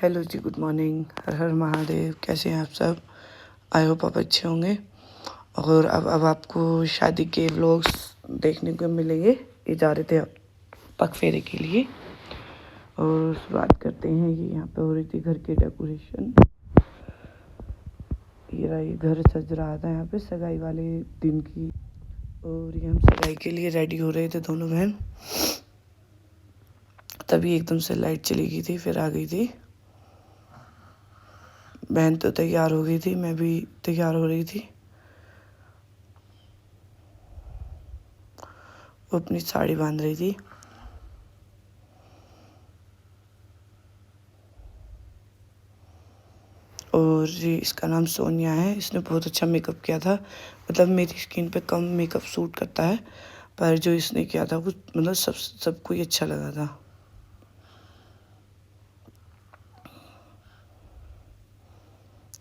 Hello जी, good morning. हर हर महादेव। कैसे हैं आप सब? आई होप आप अच्छे होंगे। और अब आपको शादी के व्लॉग्स देखने को मिलेंगे। ये जा रहे थे पग फेरे के लिए और शुरुआत करते हैं कि यहाँ पे हो रही थी घर की डेकोरेशन। ये घर सज रहा था यहाँ पे सगाई वाले दिन की, और ये हम सगाई के लिए रेडी हो रहे थे दोनों बहन। तभी एकदम से लाइट चली गई थी, फिर आ गई थी। बहन तो तैयार हो गई थी, मैं भी तैयार हो रही थी। वो अपनी साड़ी बांध रही थी। और ये इसका नाम सोनिया है। इसने बहुत अच्छा मेकअप किया था। मतलब मेरी स्किन पे कम मेकअप सूट करता है, पर जो इसने किया था कुछ मतलब सबको ही अच्छा लगा था।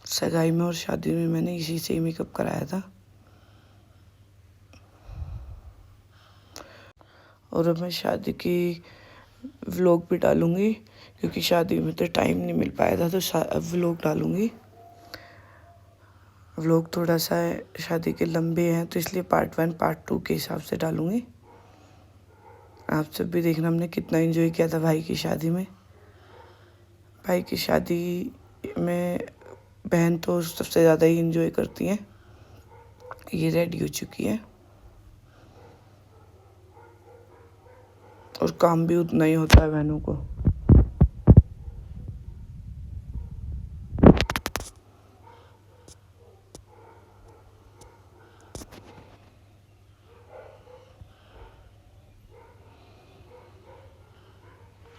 सगाई में और शादी में मैंने इसी से ही मेकअप कराया था। और अब मैं शादी की व्लॉग भी डालूंगी, क्योंकि शादी में तो टाइम नहीं मिल पाया था, तो अब व्लॉग डालूंगी। व्लॉग थोड़ा सा शादी के लंबे हैं, तो इसलिए पार्ट 1 पार्ट 2 के हिसाब से डालूंगी। आप सब भी देखना हमने कितना एंजॉय किया था भाई की शादी में। भाई की शादी में बहन तो सबसे ज़्यादा ही एंजॉय करती हैं। ये रेडी हो चुकी है और काम भी उतना ही होता है बहनों को।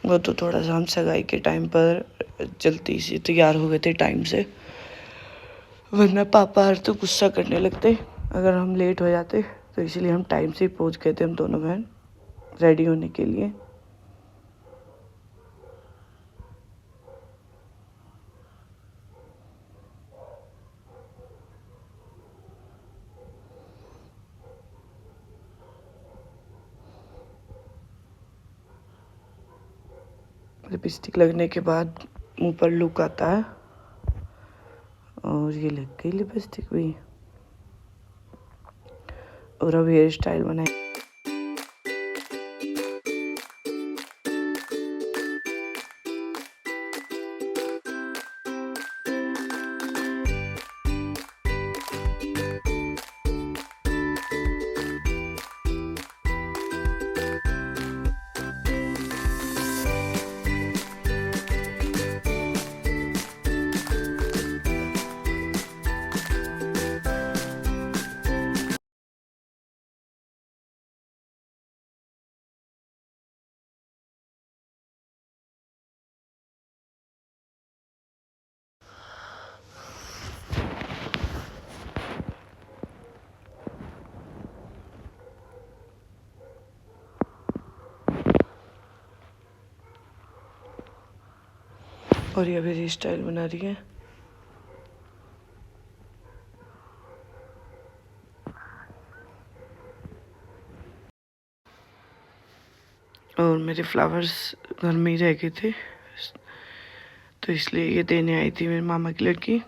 वो तो थोड़ा सा हम सगाई के टाइम पर जल्दी से तैयार हो गए थे टाइम से, वरना पापा हर तो गुस्सा करने लगते अगर हम लेट हो जाते। तो इसलिए हम टाइम से ही पहुंच गए थे, हम दोनों बहन रेडी होने के लिए। लिपस्टिक लगने के बाद मुंह पर लुक आता है, और ये लग गई लिपस्टिक भी। और अब हेयर स्टाइल बनाए। और ये अभी हेयर स्टाइल बना रही है। और मेरे फ्लावर्स घर में ही रह गए थे, तो इसलिए ये देने आई थी मेरे मामा की लड़की।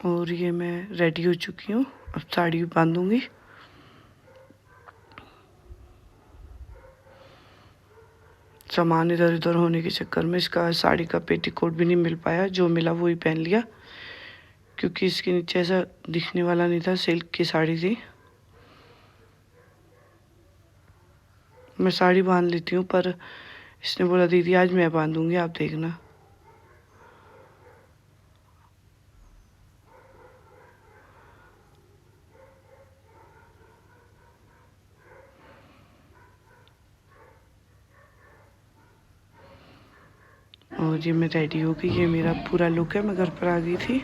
और ये मैं रेडी हो चुकी हूँ, अब साड़ी भी बांधूंगी। सामान इधर उधर होने के चक्कर में इसका साड़ी का पेटीकोट भी नहीं मिल पाया, जो मिला वो ही पहन लिया, क्योंकि इसके नीचे ऐसा दिखने वाला नहीं था, सिल्क की साड़ी थी। मैं साड़ी बांध लेती हूँ, पर इसने बोला दीदी आज मैं बांधूंगी, आप देखना। और ये मैं रेडी हो गई, ये मेरा पूरा लुक है, मैं घर पर आ गई थी।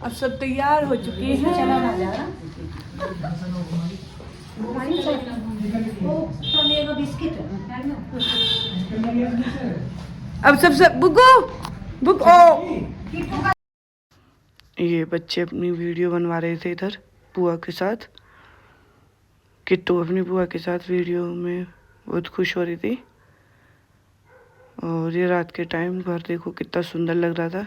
अब सब तैयार हो चुकी हैं। अब सब बुक ओ। ये बच्चे अपनी वीडियो बनवा रहे थे इधर बुआ के साथ। किट्टू अपनी बुआ के साथ वीडियो में बहुत खुश हो रही थी। और ये रात के टाइम घर देखो कितना सुंदर लग रहा था।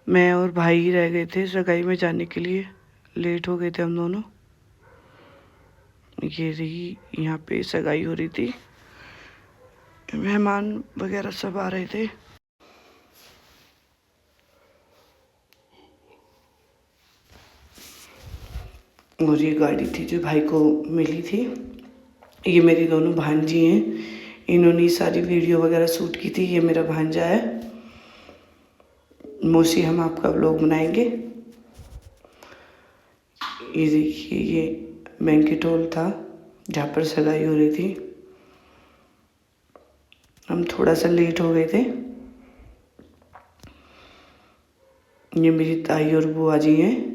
मैं और भाई ही रह गए थे सगाई में जाने के लिए, लेट हो गए थे हम दोनों। ये रही, यहाँ पे सगाई हो रही थी, मेहमान वगैरह सब आ रहे थे। और ये गाड़ी थी जो भाई को मिली थी। ये मेरी दोनों भांजी हैं, इन्होंने सारी वीडियो वगैरह शूट की थी। ये मेरा भांजा है। मौसी हम आपका व्लॉग बनाएंगे। ये देखिए, ये बैंकेट हॉल था जहाँ पर सगाई हो रही थी। हम थोड़ा सा लेट हो गए थे। ये मेरी ताई और बुआ जी हैं।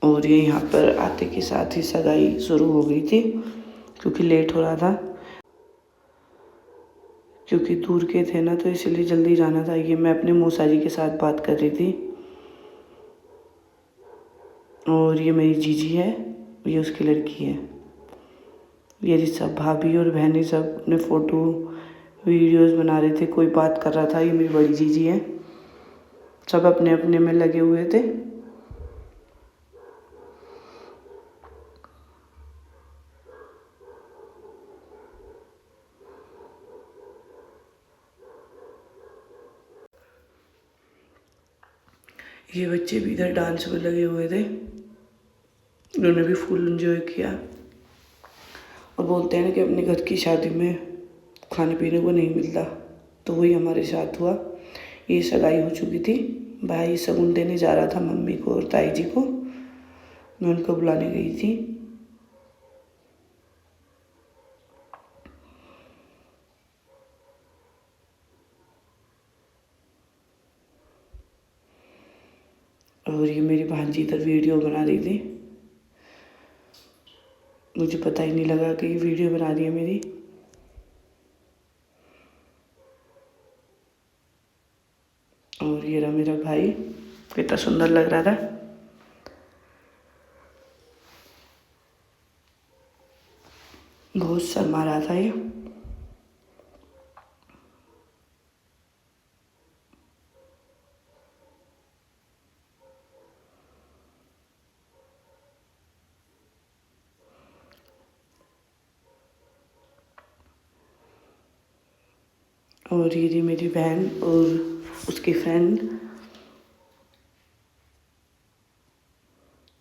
और ये यहाँ पर आते के साथ ही सगाई शुरू हो गई थी, क्योंकि लेट हो रहा था, क्योंकि दूर के थे ना, तो इसलिए जल्दी जाना था। ये मैं अपने मौसा जी के साथ बात कर रही थी। और ये मेरी जीजी है, ये उसकी लड़की है। ये सब भाभी और बहनें सब अपने फ़ोटो वीडियोस बना रहे थे, कोई बात कर रहा था। ये मेरी बड़ी जीजी है। सब अपने अपने में लगे हुए थे। ये बच्चे भी इधर डांस में लगे हुए थे, उन्होंने भी फुल एंजॉय किया। और बोलते हैं ना कि अपने घर की शादी में खाने पीने को नहीं मिलता, तो वही हमारे साथ हुआ। ये सगाई हो चुकी थी, भाई शगुन देने जा रहा था मम्मी को और ताई जी को, मैं उनको बुलाने गई थी। और ये मेरी भांजी इधर वीडियो बना रही थी, मुझे पता ही नहीं लगा कि ये वीडियो बना रही है मेरी। और ये रहा मेरा भाई, कितना सुंदर लग रहा था। बहुत शर्मा रहा था ये। और ये रही मेरी बहन और उसकी फ्रेंड।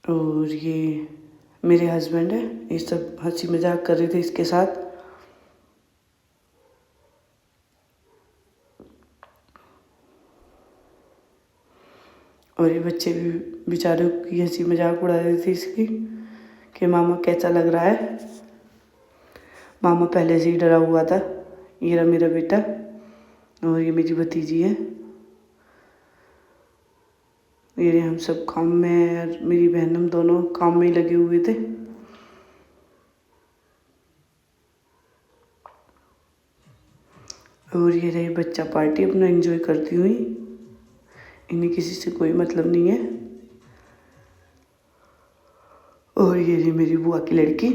और ये मेरे हस्बैंड है। ये सब हंसी मजाक कर रहे थे इसके साथ। और ये बच्चे भी बेचारों की हंसी मजाक उड़ा रहे थे इसकी कि मामा कैसा लग रहा है। मामा पहले से ही डरा हुआ था। ये रहा मेरा बेटा और ये मेरी भतीजी है। ये हम सब काम में, और मेरी बहन, हम दोनों काम में ही लगे हुए थे। और ये रही बच्चा पार्टी अपना एंजॉय करती हुई, इन्हें किसी से कोई मतलब नहीं है। और ये रही मेरी बुआ की लड़की,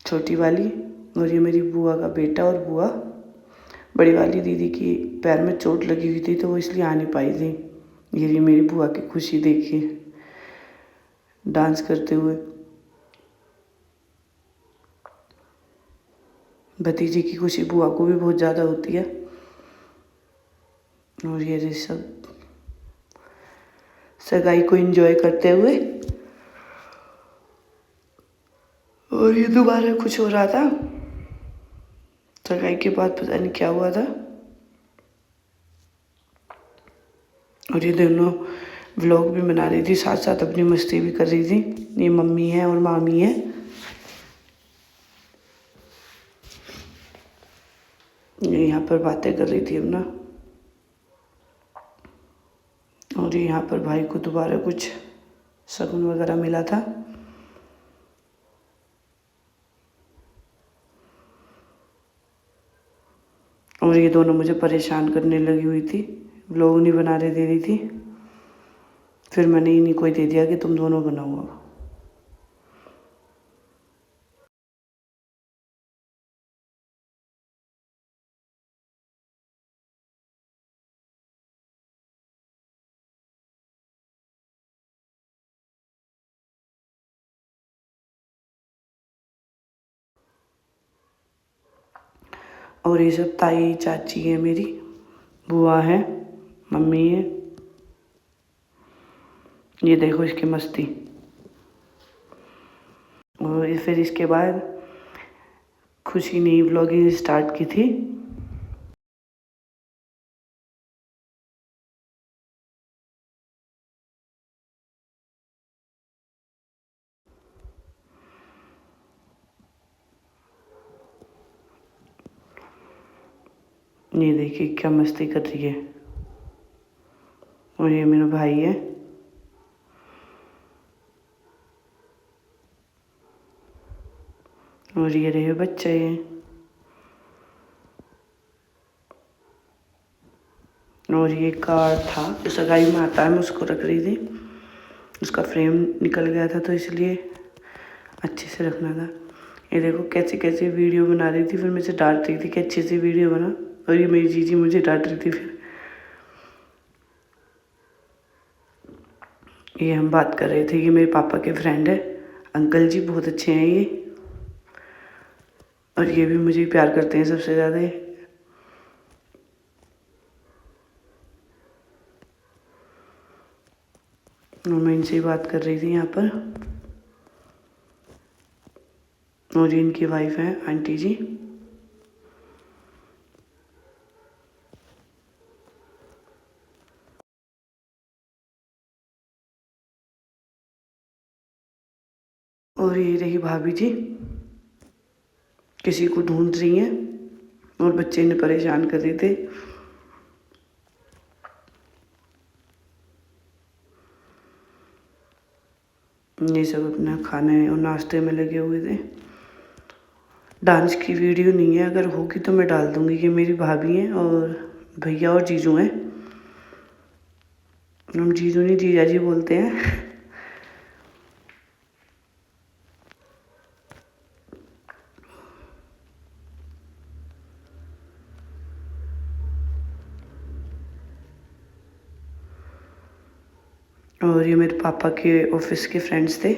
छोटी वाली, और ये मेरी बुआ का बेटा और बुआ। बड़ी वाली दीदी की पैर में चोट लगी हुई थी तो वो इसलिए आ नहीं पाई थी। ये रही मेरी बुआ की खुशी, देखिए डांस करते हुए। भतीजे की खुशी बुआ को भी बहुत ज़्यादा होती है। और ये रही सब सगाई को एंजॉय करते हुए। और ये दोबारा कुछ हो रहा था सगाई के बाद, पता नहीं क्या हुआ था। और ये दोनों व्लॉग भी बना रही थी, साथ साथ अपनी मस्ती भी कर रही थी। ये मम्मी है और मामी है। ये यहाँ पर बातें कर रही थी अपना। और ये यहाँ पर भाई को दोबारा कुछ शगुन वगैरह मिला था। और ये दोनों मुझे परेशान करने लगी हुई थी, व्लॉग नहीं बनाने दे रही थी। फिर मैंने इन्हीं को ही दे दिया कि तुम दोनों बनाओ अब। और ये सब ताई चाची है मेरी, बुआ है, मम्मी है। ये देखो इसकी मस्ती। और फिर इसके बाद खुशी ने व्लॉगिंग स्टार्ट की थी। ये देखिए क्या मस्ती कर रही है। और ये मेरा भाई है। और ये रहे बच्चे हैं। और ये कार्ड था जो सगाई में आता है, मैं उसको रख रही थी। उसका फ्रेम निकल गया था तो इसलिए अच्छे से रखना था। ये देखो कैसे कैसे वीडियो बना रही थी, फिर मुझे डांट रही थी कि अच्छे से वीडियो बना। और ये मेरी जीजी मुझे डांट रही थी। फिर ये हम बात कर रहे थे, ये मेरे पापा के फ्रेंड है, अंकल जी बहुत अच्छे हैं ये। और ये भी मुझे प्यार करते हैं सबसे ज़्यादा। और मैं इनसे ही बात कर रही थी यहाँ पर। और ये इनकी वाइफ है आंटी जी। और ये रही भाभी जी, किसी को ढूंढ रही हैं। और बच्चे ने परेशान कर रहे थे। ये सब अपना खाने और नाश्ते में लगे हुए थे। डांस की वीडियो नहीं है, अगर होगी तो मैं डाल दूंगी। ये मेरी भाभी हैं और भैया और जीजू हैं। हम जीजू नहीं जीजा जी बोलते हैं। और ये मेरे पापा के ऑफिस के फ्रेंड्स थे।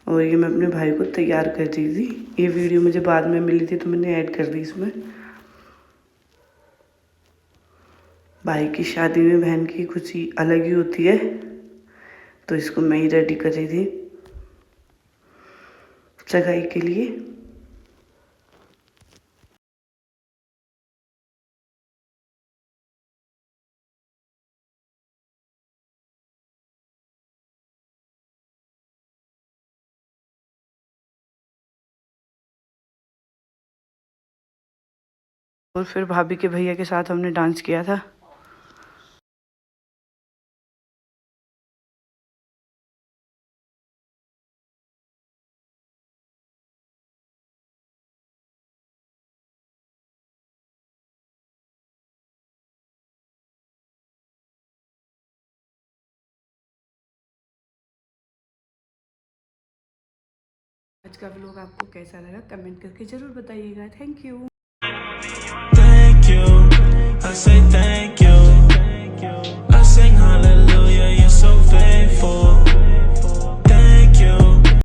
और ये मैं अपने भाई को तैयार कर दी थी। ये वीडियो मुझे बाद में मिली थी तो मैंने ऐड कर दी इसमें। भाई की शादी में बहन की खुशी अलग ही होती है, तो इसको मैं ही रेडी कर रही थी सगाई के लिए। और फिर भाभी के भैया के साथ हमने डांस किया था। आज का व्लॉग आपको कैसा लगा कमेंट करके ज़रूर बताइएगा। Thank you. Thank you. I say thank